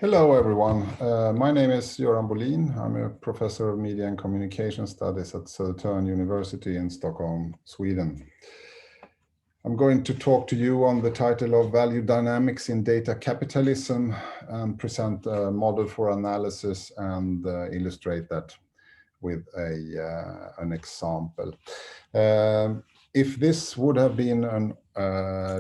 Hello, everyone. My name is Göran Bolin. I'm a professor of media and communication studies at Södertörn University in Stockholm, Sweden. I'm going to talk to you on the title of Value Dynamics in Data Capitalism and present a model for analysis and illustrate that with an example. If this would have been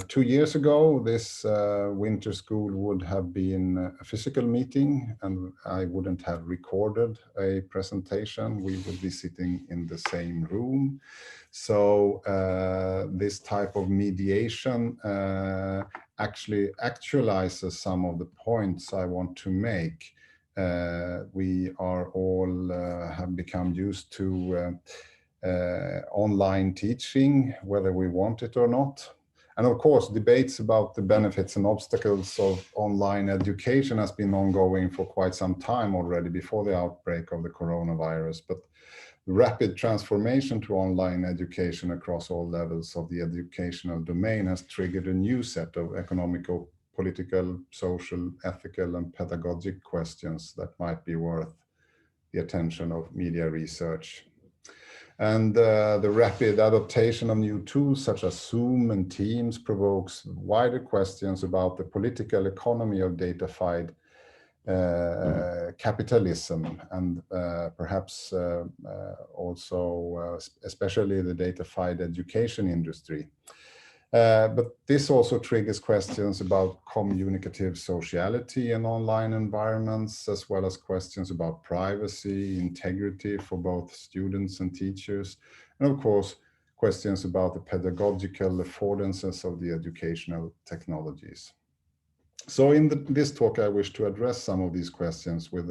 2 years ago, this winter school would have been a physical meeting and I wouldn't have recorded a presentation. We would be sitting in the same room. So this type of mediation actually actualizes some of the points I want to make. We are all have become used to online teaching, whether we want it or not. And of course, debates about the benefits and obstacles of online education has been ongoing for quite some time already before the outbreak of the coronavirus. But the rapid transformation to online education across all levels of the educational domain has triggered a new set of economical, political, social, ethical, and pedagogic questions that might be worth the attention of media research. And the rapid adaptation of new tools such as Zoom and Teams provokes wider questions about the political economy of datafied capitalism and perhaps also especially the datafied education industry. But this also triggers questions about communicative sociality in online environments, as well as questions about privacy, integrity for both students and teachers, and of course, questions about the pedagogical affordances of the educational technologies. So in this talk, I wish to address some of these questions with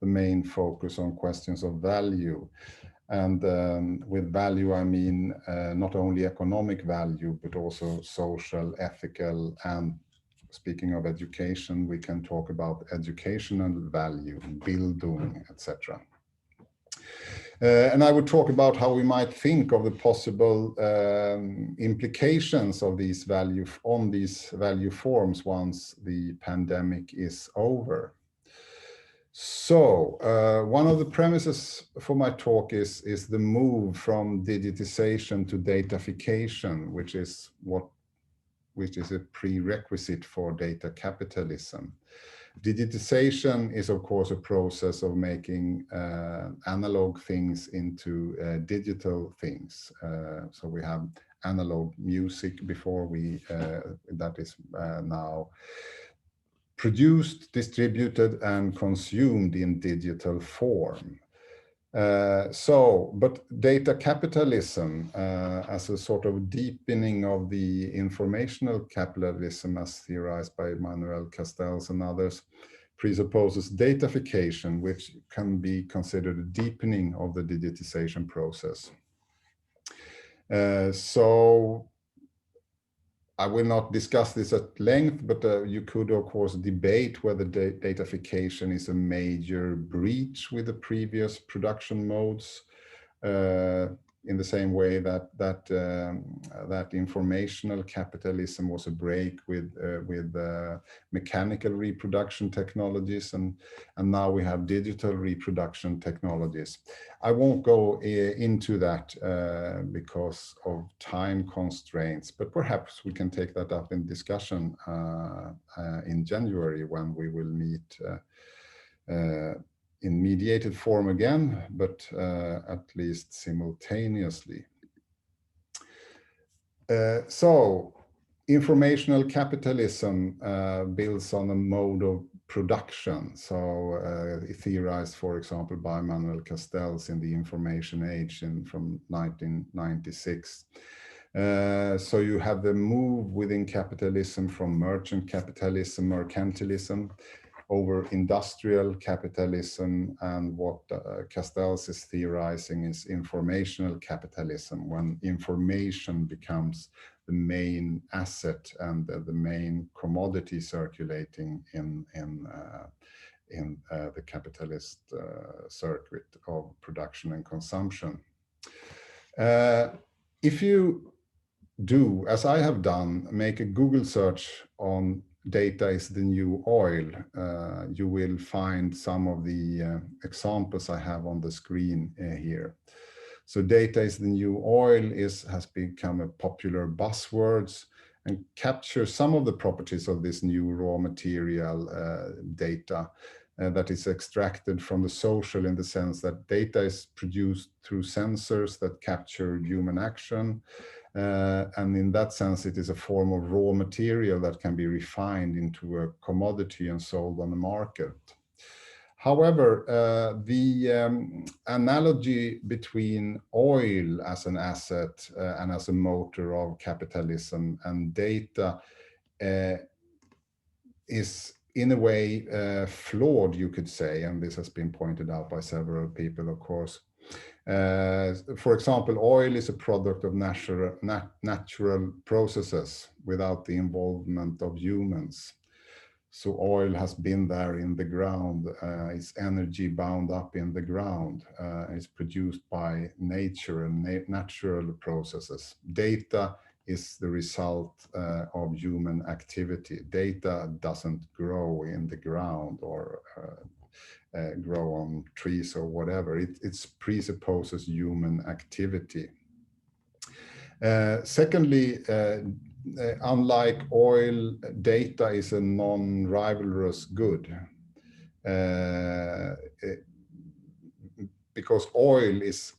the main focus on questions of value. And with value, I mean not only economic value, but also social, ethical, and speaking of education, we can talk about educational value, Bildung, etc. And I would talk about how we might think of the possible implications of these value forms once the pandemic is over. So one of the premises for my talk is the move from digitization to datafication, which is a prerequisite for data capitalism. Digitization is, of course, a process of making analog things into digital things. So we have analog music before that is now produced, distributed, and consumed in digital form. But data capitalism as a sort of deepening of the informational capitalism as theorized by Manuel Castells and others presupposes datafication, which can be considered a deepening of the digitization process. So I will not discuss this at length, but you could, of course, debate whether datafication is a major breach with the previous production modes, in the same way that informational capitalism was a break with mechanical reproduction technologies, and now we have digital reproduction technologies. I won't go into that because of time constraints, but perhaps we can take that up in discussion in January when we will meet in mediated form again, but at least simultaneously. So informational capitalism builds on a mode of production. So theorized, for example, by Manuel Castells in The Information Age from 1996. So you have the move within capitalism from merchant capitalism, mercantilism, over industrial capitalism, and what Castells is theorizing is informational capitalism, when information becomes the main asset and the main commodity circulating in the capitalist circuit of production and consumption. If you do, as I have done, make a Google search on data is the new oil, you will find some of the examples I have on the screen here. So data is the new oil has become a popular buzzword and captures some of the properties of this new raw material data that is extracted from the social, in the sense that data is produced through sensors that capture human action. And in that sense, it is a form of raw material that can be refined into a commodity and sold on the market. However, the analogy between oil as an asset and as a motor of capitalism and data is in a way flawed, you could say, and this has been pointed out by several people, of course. For example, oil is a product of natural processes without the involvement of humans. So oil has been there in the ground, it's energy bound up in the ground, it's produced by nature and natural processes. Data is the result of human activity. Data doesn't grow in the ground or grow on trees or whatever. It presupposes human activity. Secondly, unlike oil, data is a non-rivalrous good. Because oil is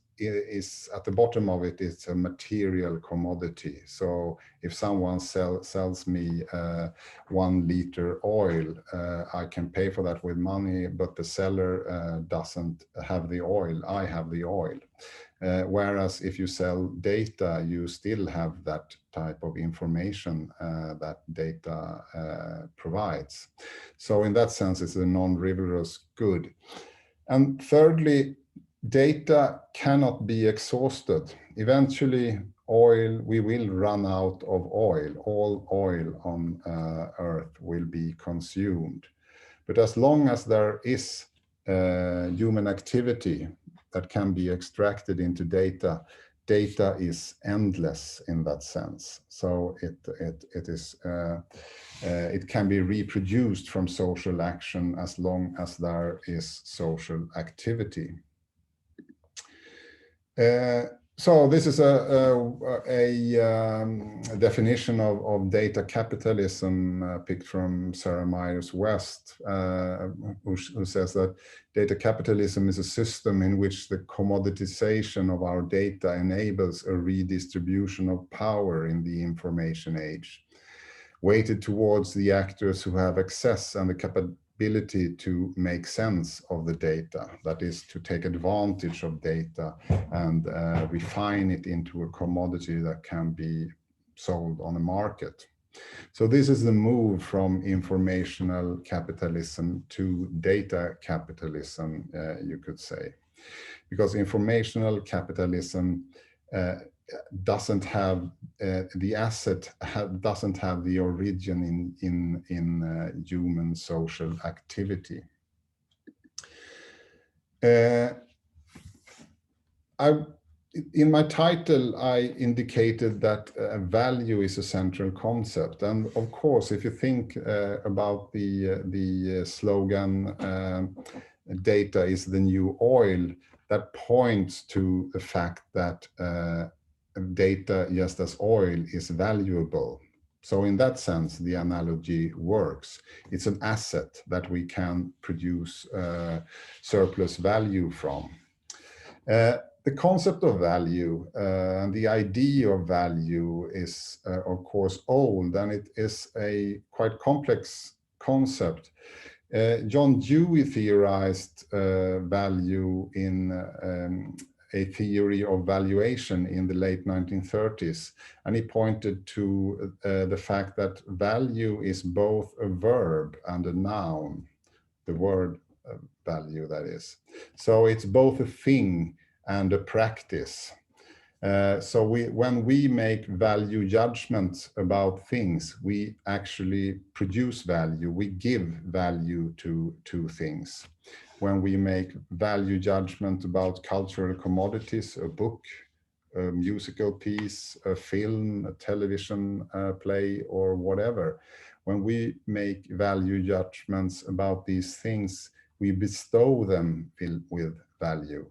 at the bottom of it, it's a material commodity. So if someone sells me 1 liter oil, I can pay for that with money, but the seller doesn't have the oil, I have the oil. Whereas if you sell data, you still have that type of information that data provides. So in that sense, it's a non-rivalrous good. And thirdly, data cannot be exhausted. Eventually, we will run out of oil. All oil on Earth will be consumed. But as long as there is human activity that can be extracted into data, data is endless in that sense. So it can be reproduced from social action as long as there is social activity. So this is a definition of data capitalism picked from Sarah Myers West, who says that data capitalism is a system in which the commoditization of our data enables a redistribution of power in the information age, weighted towards the actors who have access and the capability to make sense of the data, that is, to take advantage of data and refine it into a commodity that can be sold on the market. So this is the move from informational capitalism to data capitalism, you could say, because informational capitalism doesn't have the asset doesn't have the origin in human social activity. In my title, I indicated that value is a central concept, and of course, if you think about the slogan "Data is the new oil," that points to the fact that data, just as oil, is valuable. So in that sense, the analogy works. It's an asset that we can produce surplus value from. The concept of value and the idea of value is, of course, old, and it is a quite complex concept. John Dewey theorized value in a theory of valuation in the late 1930s, and he pointed to the fact that value is both a verb and a noun, the word value, that is. So it's both a thing and a practice. So when we make value judgments about things, we actually produce value, we give value to things. When we make value judgment about cultural commodities, a book, a musical piece, a film, a television play, or whatever, when we make value judgments about these things, we bestow them with value.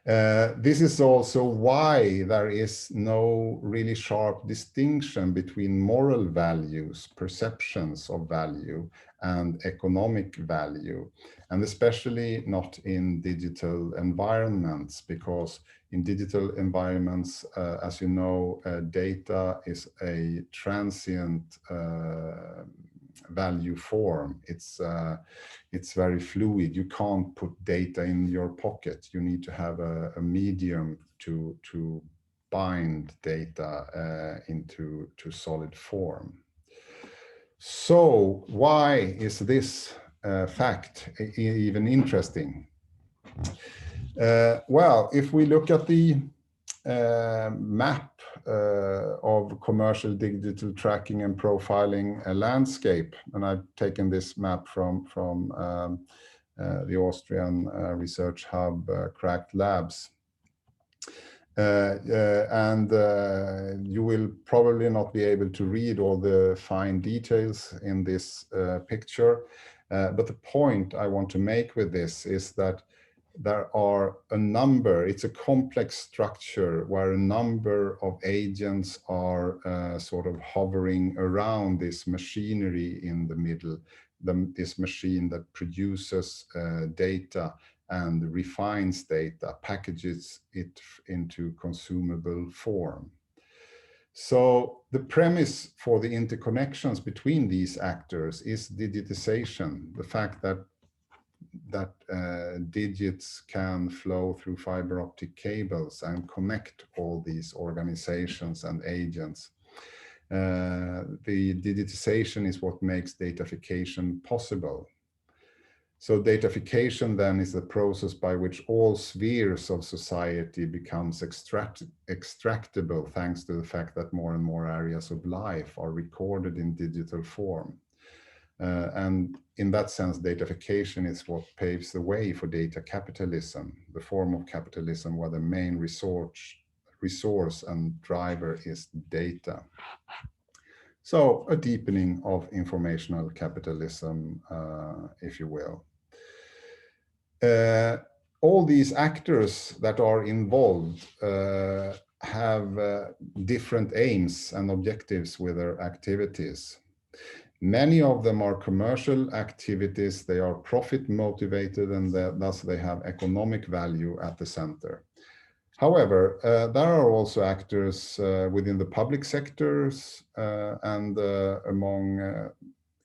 This is also why there is no really sharp distinction between moral values, perceptions of value, and economic value, and especially not in digital environments, because in digital environments, as you know, data is a transient value form. It's very fluid. You can't put data in your pocket. You need to have a medium to bind data into solid form. So why is this fact even interesting? Well, if we look at the map of commercial digital tracking and profiling landscape, and I've taken this map from the Austrian research hub Cracked Labs. And you will probably not be able to read all the fine details in this picture, but the point I want to make with this is that there are a number, it's a complex structure where a number of agents are sort of hovering around this machinery in the middle, this machine that produces data and refines data, packages it into consumable form. So the premise for the interconnections between these actors is digitization, the fact that digits can flow through fiber optic cables and connect all these organizations and agents. The digitization is what makes datafication possible. So datafication then is the process by which all spheres of society becomes extractable, thanks to the fact that more and more areas of life are recorded in digital form. And in that sense, datafication is what paves the way for data capitalism, the form of capitalism where the main resource and driver is data. So a deepening of informational capitalism, if you will. All these actors that are involved have different aims and objectives with their activities. Many of them are commercial activities, they are profit motivated, and thus they have economic value at the center. However, there are also actors within the public sectors and among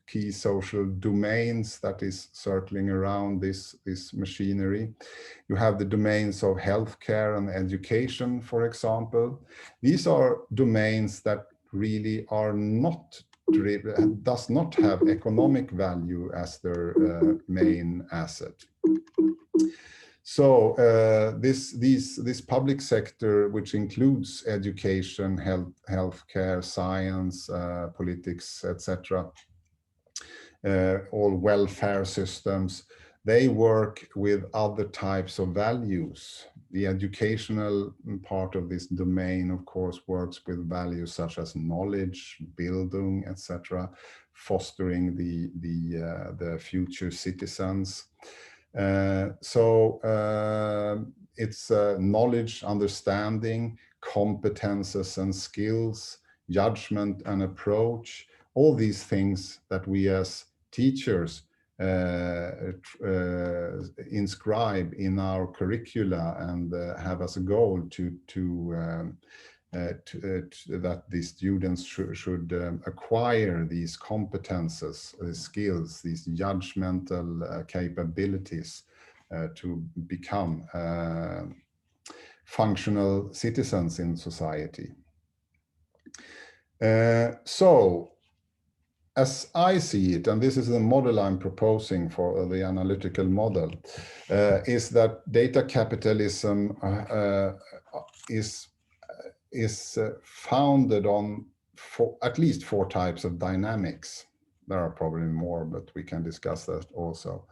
key social domains that is circling around this machinery. You have the domains of healthcare and education, for example. These are domains that really are not does not have economic value as their main asset. So this public sector, which includes education, healthcare, science, politics, etc., all welfare systems, they work with other types of values. The educational part of this domain, of course, works with values such as knowledge, Bildung, etc., fostering the future citizens. It's knowledge, understanding, competences and skills, judgment and approach, all these things that we as teachers inscribe in our curricula and have as a goal that the students should acquire these competences, these skills, these judgmental capabilities to become functional citizens in society. So, as I see it, and this is the model I'm proposing for the analytical model, is that data capitalism is founded on at least 4 types of dynamics. There are probably more, but we can discuss that also.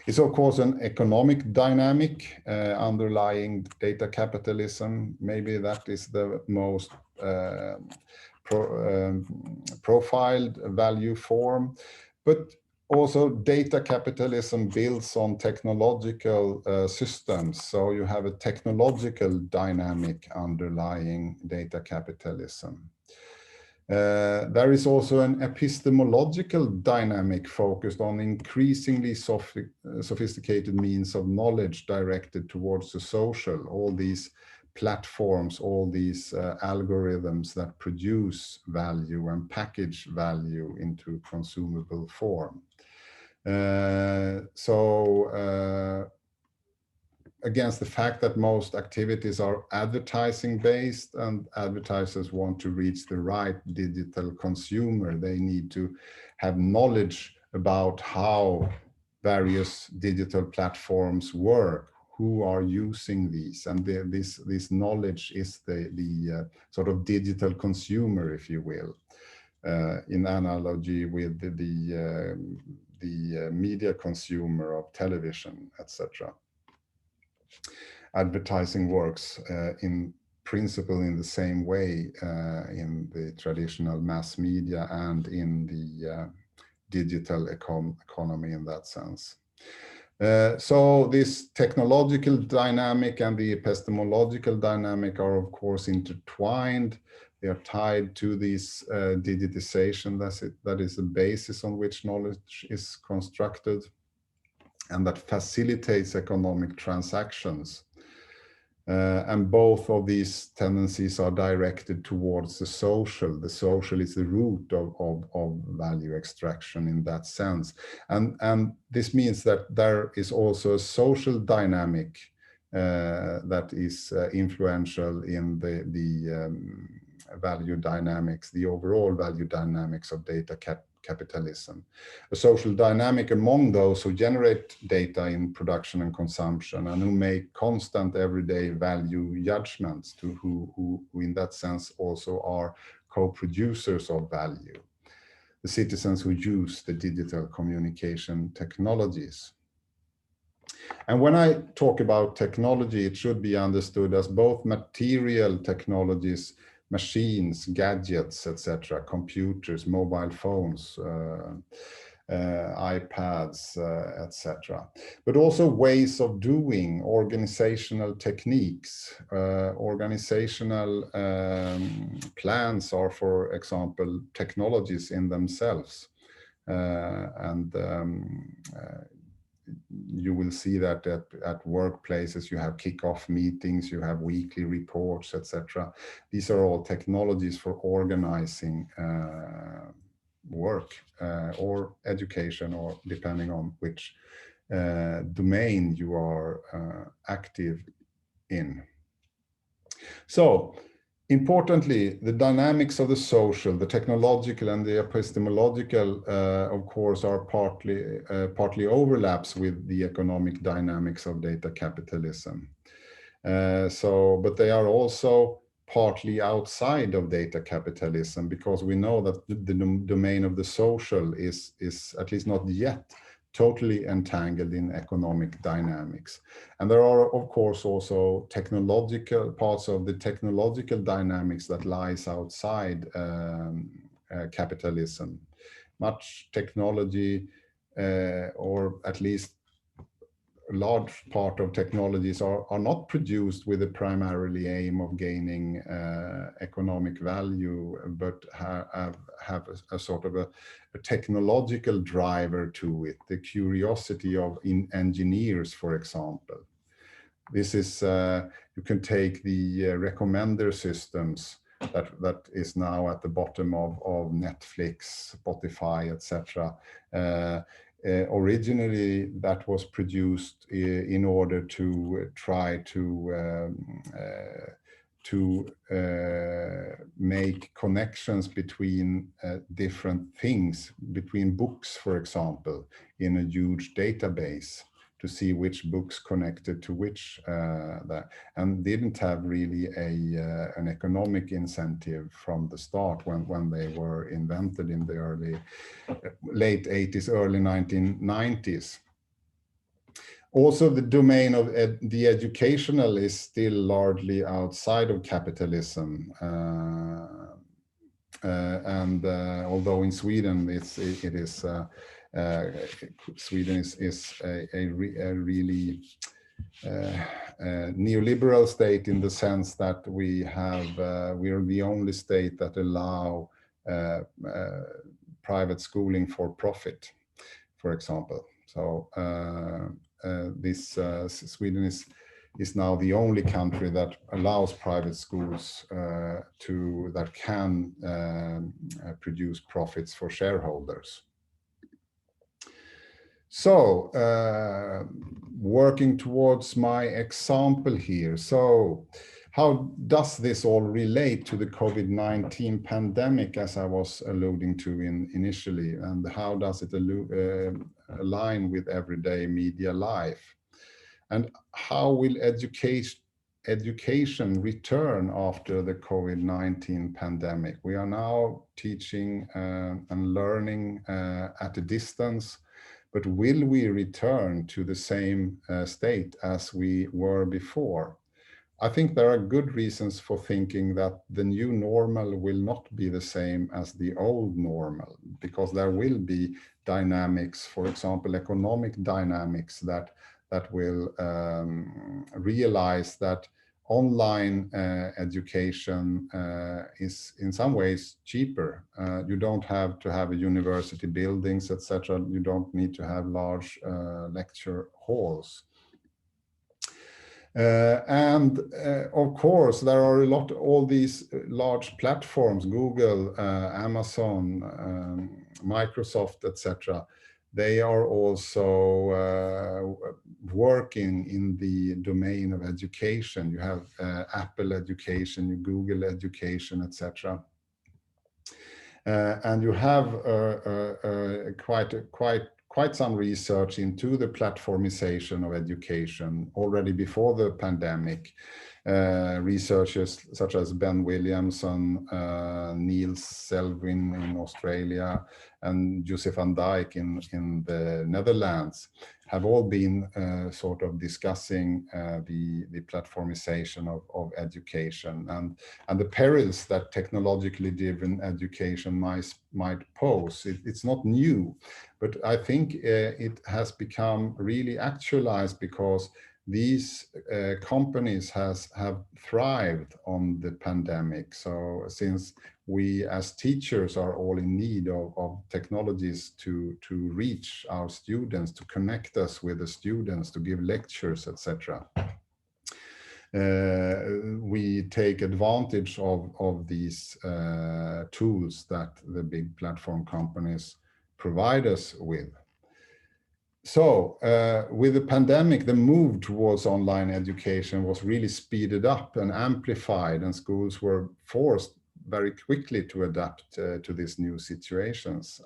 It's of course an economic dynamic underlying data capitalism. Maybe that is the most profiled value form, but also data capitalism builds on technological systems. So you have a technological dynamic underlying data capitalism. There is also an epistemological dynamic focused on increasingly sophisticated means of knowledge directed towards the social, all these platforms, all these algorithms that produce value and package value into consumable form. Against the fact that most activities are advertising based and advertisers want to reach the right digital consumer, they need to have knowledge about how various digital platforms work, who are using these, and this knowledge is the sort of digital consumer, if you will, in analogy with the media consumer of television, etc. Advertising works in principle in the same way in the traditional mass media and in the digital economy in that sense. So this technological dynamic and the epistemological dynamic are of course intertwined. They are tied to this digitization that is the basis on which knowledge is constructed and that facilitates economic transactions. And both of these tendencies are directed towards the social. The social is the root of value extraction in that sense. And this means that there is also a social dynamic that is influential in the value dynamics, the overall value dynamics of data capitalism. A social dynamic among those who generate data in production and consumption and who make constant everyday value judgments, to who in that sense also are co-producers of value. The citizens who use the digital communication technologies. And when I talk about technology, it should be understood as both material technologies, machines, gadgets, etc., computers, mobile phones, iPads, etc. But also ways of doing, organizational techniques. Organizational plans are, for example, technologies in themselves. You will see that at workplaces, you have kickoff meetings, you have weekly reports, etc. These are all technologies for organizing work or education, or depending on which domain you are active in. So, importantly, the dynamics of the social, the technological and the epistemological, of course, are partly overlaps with the economic dynamics of data capitalism. But they are also partly outside of data capitalism, because we know that the domain of the social is at least not yet totally entangled in economic dynamics. And there are, of course, also technological parts of the technological dynamics that lies outside capitalism. Much technology, or at least a large part of technologies are not produced with the primarily aim of gaining economic value, but have a sort of a technological driver to it, the curiosity of engineers, for example. This is, you can take the recommender systems that is now at the bottom of Netflix, Spotify, etc. Originally, that was produced in order to try to make connections between different things, between books, for example, in a huge database, to see which books connected to which, and didn't have really an economic incentive from the start when they were invented in the late 80s, early 1990s. Also, the domain of the educational is still largely outside of capitalism. and although in Sweden Sweden is a really neoliberal state, in the sense that we are the only state that allow private schooling for profit, for example. So Sweden is now the only country that allows private schools that can produce profits for shareholders. So working towards my example here. So how does this all relate to the COVID-19 pandemic, as I was alluding to initially, and how does it align with everyday media life? And how will education return after the COVID-19 pandemic? We are now teaching and learning at a distance, but will we return to the same state as we were before? I think there are good reasons for thinking that the new normal will not be the same as the old normal, because there will be dynamics, for example, economic dynamics that will realize that online education is in some ways cheaper. You don't have to have a university buildings, etc. You don't need to have large lecture halls. Of course, there are all these large platforms, Google, Amazon, Microsoft, etc. They are also working in the domain of education. You have Apple Education, Google Education, etc. And you have quite some research into the platformization of education already before the pandemic. Researchers such as Ben Williamson, Niels Selwyn in Australia, and Joseph van Dijk in the Netherlands have all been sort of discussing the platformization of education and the perils that technologically driven education might pose. It's not new, but I think it has become really actualized because these companies have thrived on the pandemic. So since we as teachers are all in need of technologies to reach our students, to connect us with the students, to give lectures, etc. We take advantage of these tools that the big platform companies provide us with. So with the pandemic, the move towards online education was really speeded up and amplified, and schools were forced very quickly to adapt to these new situations.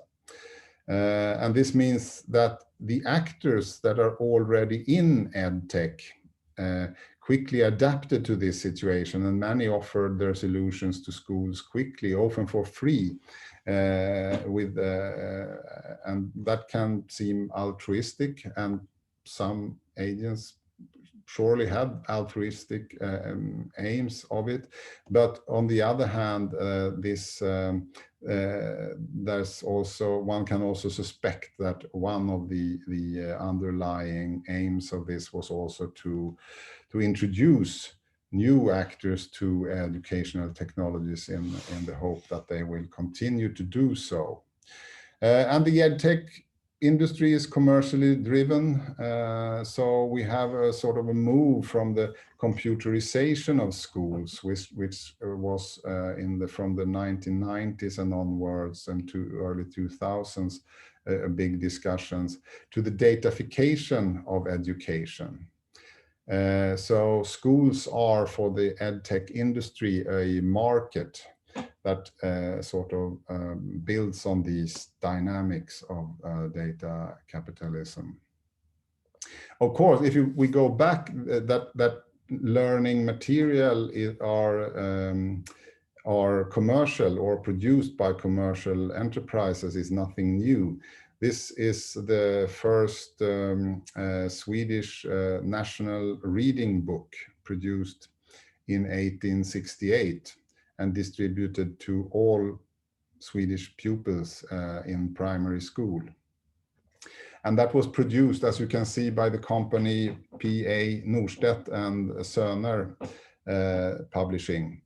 And this means that the actors that are already in EdTech quickly adapted to this situation, and many offered their solutions to schools quickly, often for free. And that can seem altruistic, and some agents surely had altruistic aims of it, but on the other hand, there's also, one can also suspect that one of the underlying aims of this was also to introduce new actors to educational technologies in the hope that they will continue to do so. And the EdTech industry is commercially driven, so we have a sort of a move from the computerization of schools, which was from the 1990s and onwards and to early 2000s, big discussions, to the datafication of education. So schools are, for the EdTech industry, a market that sort of builds on these dynamics of data capitalism. Of course, if we go back, that learning material are commercial or produced by commercial enterprises is nothing new. This is the first Swedish national reading book, produced in 1868 and distributed to all Swedish pupils in primary school. And that was produced, as you can see, by the company P.A. Norstedt and Söner Publishing.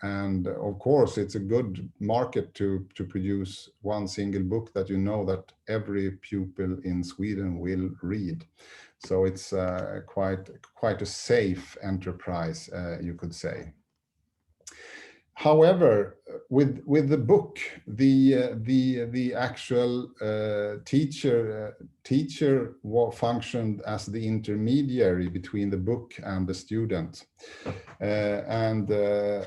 And of course, it's a good market to produce one single book that you know that every pupil in Sweden will read. So it's quite a safe enterprise, you could say. However, with the book, the actual teacher functioned as the intermediary between the book and the student, and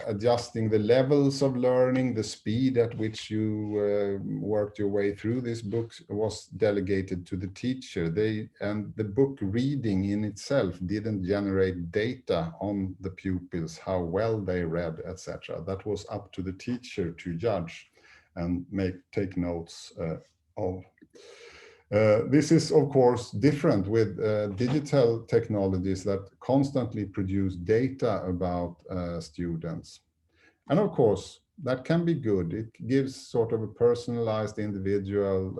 adjusting the levels of learning, the speed at which you worked your way through this book was delegated to the teacher. And the book reading in itself didn't generate data on the pupils, how well they read, etc. That was up to the teacher to judge and take notes of. This is, of course, different with digital technologies that constantly produce data about students. And of course, that can be good. It gives sort of a personalized individual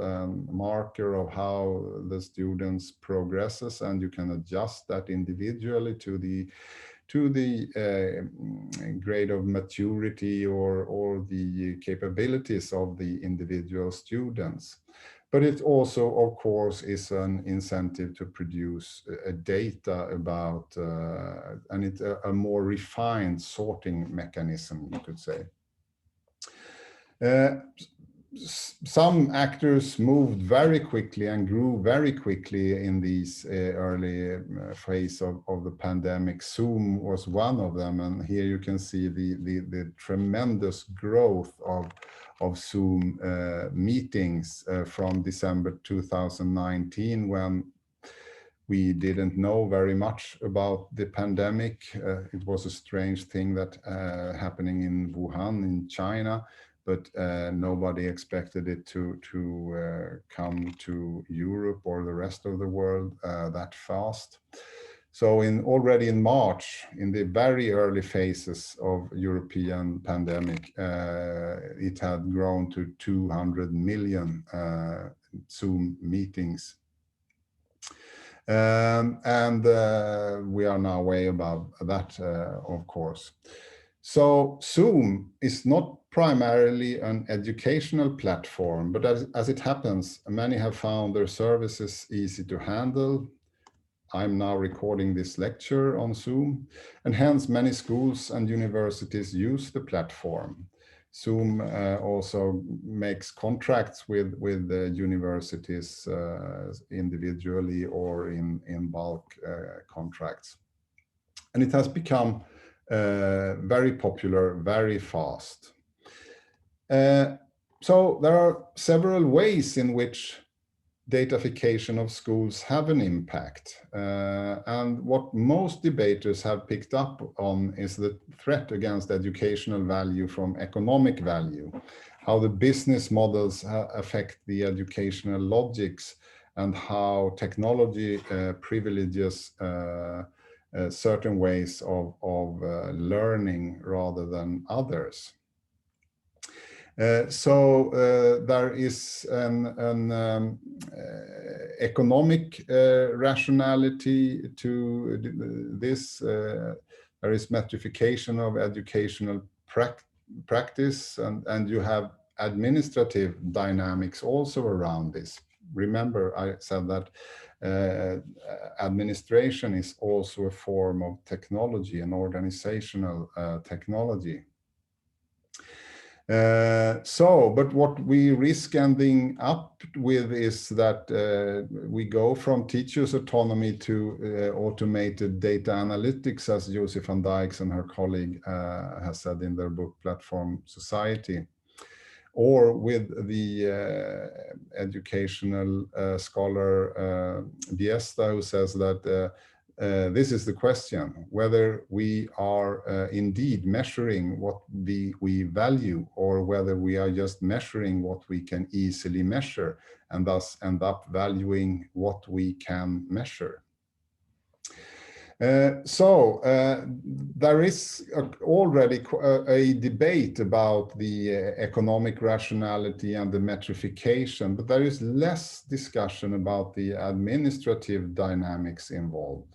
marker of how the students progresses, and you can adjust that individually to the grade of maturity or the capabilities of the individual students. But it also, of course, is an incentive to produce data about, and it's a more refined sorting mechanism, you could say. Some actors moved very quickly and grew very quickly in these early phase of the pandemic. Zoom was one of them, and here you can see the tremendous growth of Zoom meetings from December 2019, when we didn't know very much about the pandemic. It was a strange thing that happening in Wuhan in China, but nobody expected it to come to Europe or the rest of the world that fast. So already in March, in the very early phases of European pandemic, it had grown to 200 million Zoom meetings. And we are now way above that, of course. So Zoom is not primarily an educational platform, but as it happens, many have found their services easy to handle. I'm now recording this lecture on Zoom, and hence many schools and universities use the platform. Zoom also makes contracts with the universities individually or in bulk contracts. And it has become very popular very fast. So there are several ways in which datafication of schools have an impact. And what most debaters have picked up on is the threat against educational value from economic value, how the business models affect the educational logics, and how technology privileges certain ways of learning rather than others. So there is an economic rationality to this. There is metrification of educational practice, and you have administrative dynamics also around this. Remember, I said that administration is also a form of technology, an organizational technology. But what we risk ending up with is that we go from teachers' autonomy to automated data analytics, as Josie van Dijks and her colleague has said in their book Platform Society, or with the educational scholar Biesta, who says that this is the question, whether we are indeed measuring what we value, or whether we are just measuring what we can easily measure, and thus end up valuing what we can measure. There is already a debate about the economic rationality and the metrification, but there is less discussion about the administrative dynamics involved.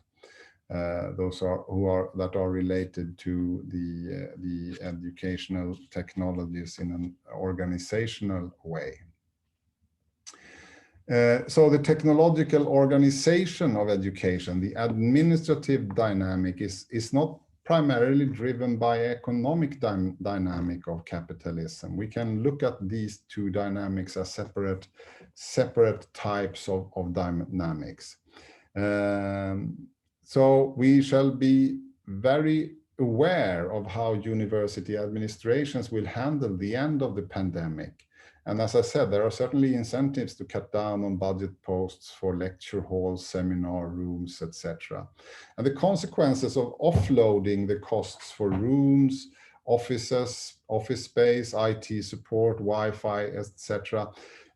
Those that are related to the educational technologies in an organizational way. So the technological organization of education, the administrative dynamic is not primarily driven by economic dynamic of capitalism. We can look at these two dynamics as separate types of dynamics. So we shall be very aware of how university administrations will handle the end of the pandemic. And as I said, there are certainly incentives to cut down on budget posts for lecture halls, seminar rooms, etc. And the consequences of offloading the costs for rooms, offices, office space, IT support, Wi-Fi, etc.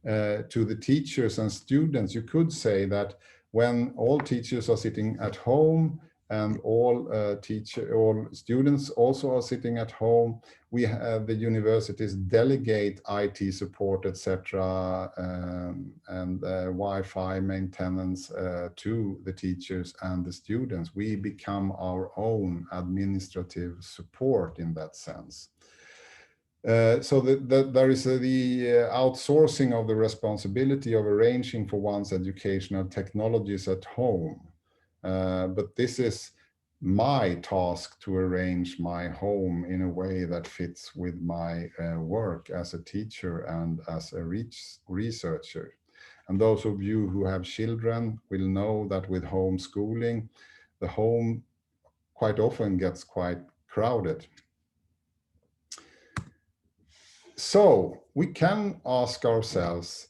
To the teachers and students, you could say that when all teachers are sitting at home and all students also are sitting at home, we have the universities delegate IT support, etc., and Wi-Fi maintenance to the teachers and the students. We become our own administrative support in that sense. So there is the outsourcing of the responsibility of arranging for one's educational technologies at home. But this is my task to arrange my home in a way that fits with my work as a teacher and as a researcher. And those of you who have children will know that with homeschooling, the home quite often gets quite crowded. So we can ask ourselves,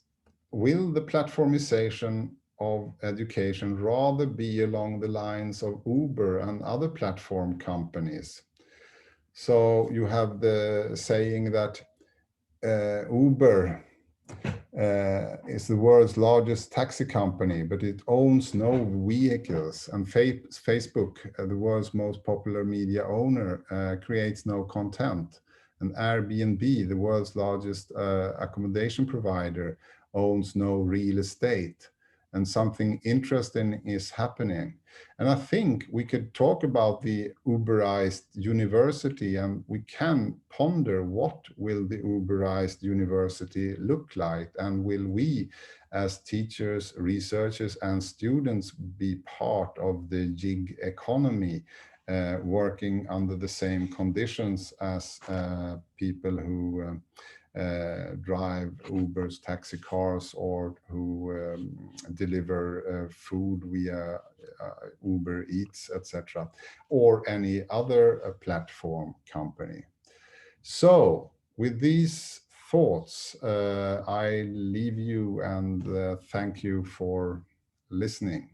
will the platformization of education rather be along the lines of Uber and other platform companies? So you have the saying that Uber is the world's largest taxi company, but it owns no vehicles. And Facebook, the world's most popular media owner, creates no content. And Airbnb, the world's largest accommodation provider, owns no real estate. And something interesting is happening. And I think we could talk about the Uberized university, and we can ponder what will the Uberized university look like, and will we as teachers, researchers, and students be part of the gig economy, working under the same conditions as people who drive Uber's taxi cars, or who deliver food via Uber Eats, etc., or any other platform company. So with these thoughts, I leave you and thank you for listening.